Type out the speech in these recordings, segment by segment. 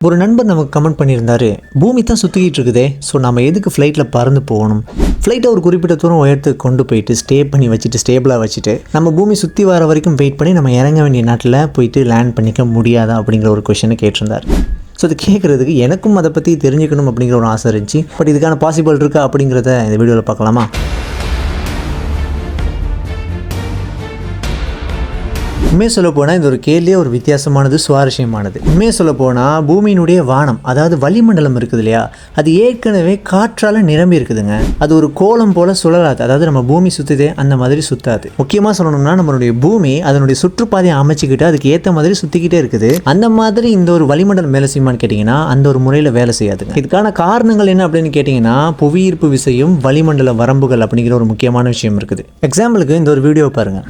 ஒரு நண்பர் நமக்கு கமெண்ட் பண்ணியிருந்தாரு, பூமி தான் சுற்றிக்கிட்டு இருக்குதே, ஸோ நம்ம எதுக்கு ஃப்ளைட்டில் பறந்து போகணும்? ஃப்ளைட்டை ஒரு குறிப்பிட்ட தூரம் உயரத்துக்கு கொண்டு போயிட்டு ஸ்டே பண்ணி வச்சுட்டு ஸ்டேபிளாக வச்சுட்டு நம்ம பூமி சுற்றி வர வரைக்கும் வெயிட் பண்ணி நம்ம இறங்க வேண்டிய நாட்டில் போயிட்டு லேண்ட் பண்ணிக்க முடியாதா அப்படிங்கிற ஒரு கொஷனை கேட்டிருந்தார். ஸோ அது கேட்குறதுக்கு எனக்கும் அதை பற்றி தெரிஞ்சுக்கணும் அப்படிங்கிற ஒரு ஆசை இருந்துச்சு. பட் இதுக்கான பாசிபிள் இருக்கா அப்படிங்கிறத இந்த வீடியோவில் பார்க்கலாமா? உண்மையை சொல்ல போனால் இந்த ஒரு கேள்வியே ஒரு வித்தியாசமானது, சுவாரஸ்யமானது. உண்மையை சொல்ல போனால் பூமியினுடைய வானம், அதாவது வளிமண்டலம் இருக்குது இல்லையா, அது ஏற்கனவே காற்றால் நிரம்பி இருக்குதுங்க. அது ஒரு கோலம் போல் சுழலாது. அதாவது நம்ம பூமி சுற்றுதே அந்த மாதிரி சுற்றாது. முக்கியமாக சொல்லணும்னா நம்மளுடைய பூமி அதனுடைய சுற்றுப்பாதையை அமைச்சிக்கிட்டு அதுக்கு ஏற்ற மாதிரி சுற்றிக்கிட்டே இருக்குது. அந்த மாதிரி இந்த ஒரு வளிமண்டலம் வேலை செய்யுமான்னு கேட்டிங்கன்னா அந்த ஒரு முறையில் வேலை செய்யாதுங்க. இதுக்கான காரணங்கள் என்ன அப்படின்னு கேட்டிங்கன்னா புவியீர்ப்பு விசையும் வளிமண்டல வரம்புகள் அப்படிங்கிற ஒரு முக்கியமான விஷயம் இருக்குது. எக்ஸாம்பிளுக்கு இந்த ஒரு வீடியோ பாருங்கள்.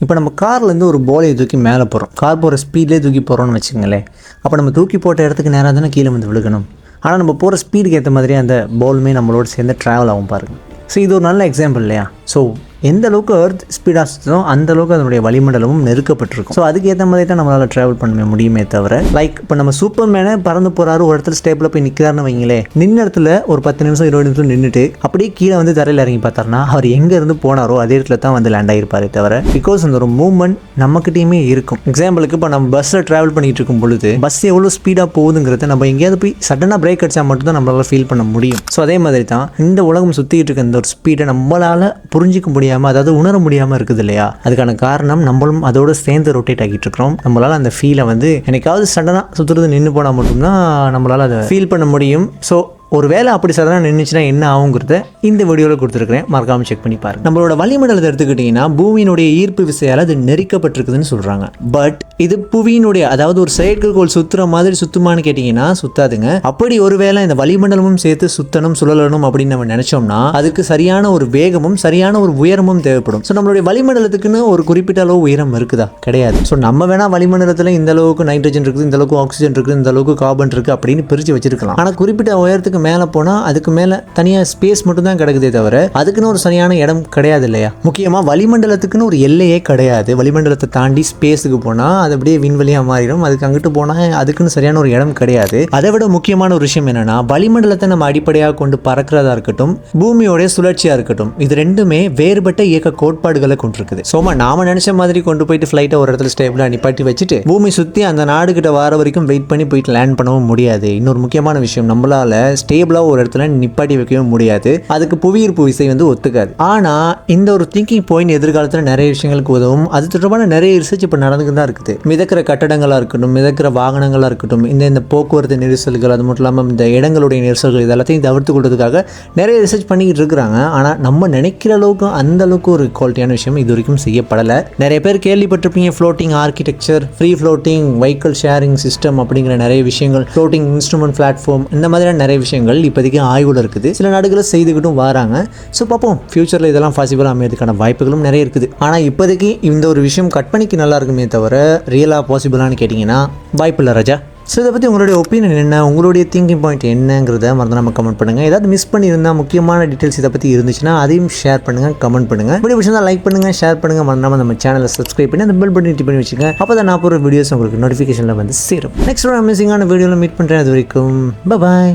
இப்போ நம்ம கார்லேருந்து ஒரு போலையை தூக்கி மேலே போகிறோம். கார் போகிற ஸ்பீட்லேயே தூக்கி போகிறோம்னு வச்சுக்கோங்களேன். அப்போ நம்ம தூக்கி போட்ட இடத்துக்கு நேராக தானே கீழே வந்து விழுகணும். ஆனால் நம்ம போகிற ஸ்பீடுக்கு ஏற்ற மாதிரி அந்த பாலுமே நம்மளோட சேர்ந்து ட்ராவல் ஆகும் பாருங்கள். ஸோ இது ஒரு நல்ல எக்ஸாம்பிள் இல்லையா? ஸோ எந்த அளவுக்கு எர்த் ஸ்பீடாக சுற்றோ அந்த அளவுக்கு அதனுடைய வளிமண்டலமும் நெருக்கப்பட்டிருக்கும். ஸோ அதுக்கு ஏற்ற மாதிரி தான் நம்மளால் ட்ராவல் பண்ண முடியுமே தவிர, லைக் இப்போ நம்ம சூப்பர் மேனை பறந்து போகிறாரு, ஒரு இடத்துல ஸ்டேப்பில் போய் நிற்கிறாருன்னு வைங்களே, நின்ன இடத்துல ஒரு 10 நிமிஷம் 20 நிமிஷம் நின்றுட்டு அப்படியே கீழே வந்து தரையில் இறங்கி பார்த்தாருன்னா அவர் எங்கே இருந்து போனாரோ அதே இடத்துல தான் வந்து லேண்ட் ஆகிருப்பாரே தவிர, பிகாஸ் அந்த ஒரு மூவ்மெண்ட் நம்மக்கிட்டையுமே இருக்கும். எக்ஸாம்பிளுக்கு இப்போ நம்ம பஸ்ஸில் ட்ராவல் பண்ணிட்டு இருக்கும் பொழுது பஸ் எவ்வளோ ஸ்பீடாக போகுதுங்கிறத நம்ம எங்கேயாவது போய் சடனாக பிரேக் அடித்தா மட்டும் தான் நம்மளால் ஃபீல் பண்ண முடியும். ஸோ அதே மாதிரி தான் இந்த உலகம் சுற்றிட்டு இருக்க இந்த ஒரு ஸ்பீடை நம்மளால் புரிஞ்சிக்க முடியாமல், அதாவது உணர முடியாமல் இருக்குது இல்லையா? அதுக்கான காரணம் நம்மளும் அதோடு சேர்ந்து ரொட்டேட் ஆகிட்டு இருக்கிறோம். நம்மளால் அந்த ஃபீலை வந்து என்னைக்காவது சடனாக சுற்றுறது நின்று போனால் மட்டும்தான் நம்மளால் அதை ஃபீல் பண்ண முடியும். ஸோ ஒரு வேளை அப்படி சடனாக நின்றுச்சுன்னா என்ன ஆகுங்கிறத இந்த வீடியோவில் கொடுத்துருக்கிறேன், மறக்காமல் செக் பண்ணி பாருங்கள். நம்மளோட வளிமண்டலத்தை எடுத்துக்கிட்டிங்கன்னா பூமியினுடைய ஈர்ப்பு விசையால் அது நெருக்கப்பட்டிருக்குதுன்னு சொல்கிறாங்க. பட் இது புவியினுடைய, அதாவது ஒரு செயற்கைக்கோள் சுற்றுற மாதிரி சுற்றுமான்னு கேட்டிங்கன்னா சுற்றாதுங்க. அப்படி ஒரு வேளை இந்த வளிமண்டலமும் சேர்த்து சுற்றணும் சுழலணும் அப்படின்னு நம்ம நினச்சோம்னா அதுக்கு சரியான ஒரு வேகமும் சரியான ஒரு உயரமும் தேவைப்படும். ஸோ நம்மளுடைய வளிமண்டலத்துக்குன்னு ஒரு குறிப்பிட்ட அளவு உயரம் இருக்குதா? கிடையாது. ஸோ நம்ம வேணால் வளிமண்டலத்தில் இந்த அளவுக்கு நைட்ரஜன் இருக்குது, இந்த அளவுக்கு ஆக்சிஜன் இருக்குது, இந்த அளவுக்கு கார்பன் இருக்குது அப்படின்னு பிரித்து வச்சிருக்கலாம். ஆனால் குறிப்பிட்ட உயரத்துக்கு மேலே போனால் அதுக்கு மேலே தனியாக ஸ்பேஸ் மட்டும் தான் கிடைக்குதே தவிர அதுக்குன்னு ஒரு சரியான இடம் கிடையாது இல்லையா? முக்கியமாக வளிமண்டலத்துக்குன்னு ஒரு எல்லையே கிடையாது. வளிமண்டலத்தை தாண்டி ஸ்பேஸுக்கு போனால் அது அப்படியே விண்வெளியாக மாறிடும். அதுக்கு அங்கிட்டு போனால் அதுக்குன்னு சரியான ஒரு இடம் கிடையாது. அதை விட முக்கியமான ஒரு விஷயம் என்னென்னா, வளிமண்டலத்தை நம்ம அடிப்படையாக கொண்டு பறக்கிறதா இருக்கட்டும், பூமியோடைய சுழற்சியாக இருக்கட்டும், இது ரெண்டுமே வேறுபட்ட இயக்க கோட்பாடுகளை கொண்டிருக்குது. சோமா நாம நினச்ச மாதிரி கொண்டு போயிட்டு ஃப்ளைட்டை ஒரு இடத்துல ஸ்டேபிளாக நிப்பாட்டி வச்சுட்டு பூமி சுற்றி அந்த நாடுகிட்ட வர வரைக்கும் வெயிட் பண்ணி போயிட்டு லேண்ட் பண்ணவும் முடியாது. இன்னொரு முக்கியமான விஷயம், நம்மளால் ஸ்டேபிளாக ஒரு இடத்துல நிப்பாட்டி வைக்கவும் முடியாது. அதுக்கு புவியீர்ப்பு விசை வந்து ஒத்துக்காது. ஆனால் இந்த ஒரு திங்கிங் பாயிண்ட் எதிர்காலத்தில் நிறைய விஷயங்களுக்கு உதவும். அது தொடர்பான நிறைய ரிசர்ச் இப்போ நடந்துட்டு தான் இருக்குது. மிதக்கிற கட்டடங்களாக இருக்கட்டும், மிதக்கிற வாகனங்களாக இருக்கட்டும், இந்த போக்குவரத்து நெரிசல்கள், அது மட்டும் இல்லாமல் இந்த இடங்களுடைய நெரிசல்கள், இது எல்லாத்தையும் தவிர்த்து கொள்றதுக்காக நிறைய ரிசர்ச் பண்ணிக்கிட்டு இருக்கிறாங்க. ஆனால் நம்ம நினைக்கிற அளவுக்கு அந்த அளவுக்கு ஒரு குவாலிட்டியான விஷயம் இது வரைக்கும் செய்யப்படலை. நிறைய பேர் கேள்விப்பட்டிருப்பீங்க, floating architecture, free floating vehicle sharing system அப்படிங்கிற நிறைய விஷயங்கள், ஃப்ளோட்டிங் இன்ஸ்ட்ருமெண்ட் பிளாட்ஃபார்ம், இந்த மாதிரியான நிறைய விஷயங்கள் இப்போதைக்கு ஆய்வுல இருக்குது. சில நாடுகளை செய்துக்கிட்டும் வராங்க. ஸோ பார்ப்போம், ஃபியூச்சரில் இதெல்லாம் பாசிபிளாக அமையதுக்கான வாய்ப்புகளும் நிறைய இருக்குது. ஆனால் இப்போதைக்கு இந்த ஒரு விஷயம் கற்பனைக்கு நல்லா இருக்குமே தவிர ரியலாக பாசிபிளானு கேட்டிங்கன்னா வாய்ப்பில்லை ராஜா. ஸோ இதை பற்றி உங்களுடைய ஒப்பீனியன் என்ன, உங்களுடைய திங்கிங் பாயிண்ட் என்னங்கிறத மறந்து கமெண்ட் பண்ணுங்கள். ஏதாவது மிஸ் பண்ணியிருந்தால் முக்கியமான டீட்டெயில்ஸ் இதை பற்றி இருந்துச்சுன்னா அதையும் ஷேர் பண்ணுங்கள், கமெண்ட் பண்ணுங்கள். வீடியோ பிடிச்சிருந்தா லைக் பண்ணுங்கள், ஷேர் பண்ணுங்கள். மறந்துடாமல் நம்ம சேனலை சப்ஸ்கிரைப் பண்ணி அந்த பெல் பட்டன் டிப் பண்ணி வச்சுங்க. அப்போ தான் நான் போகிற வீடியோஸ் உங்களுக்கு நோட்டிஃபிகேஷனில் வந்து சேரும். நெக்ஸ்ட் ஒரு அமேசிங்கான வீடியோவில் மீட் பண்ணுறேன். அது வரைக்கும் பாய்.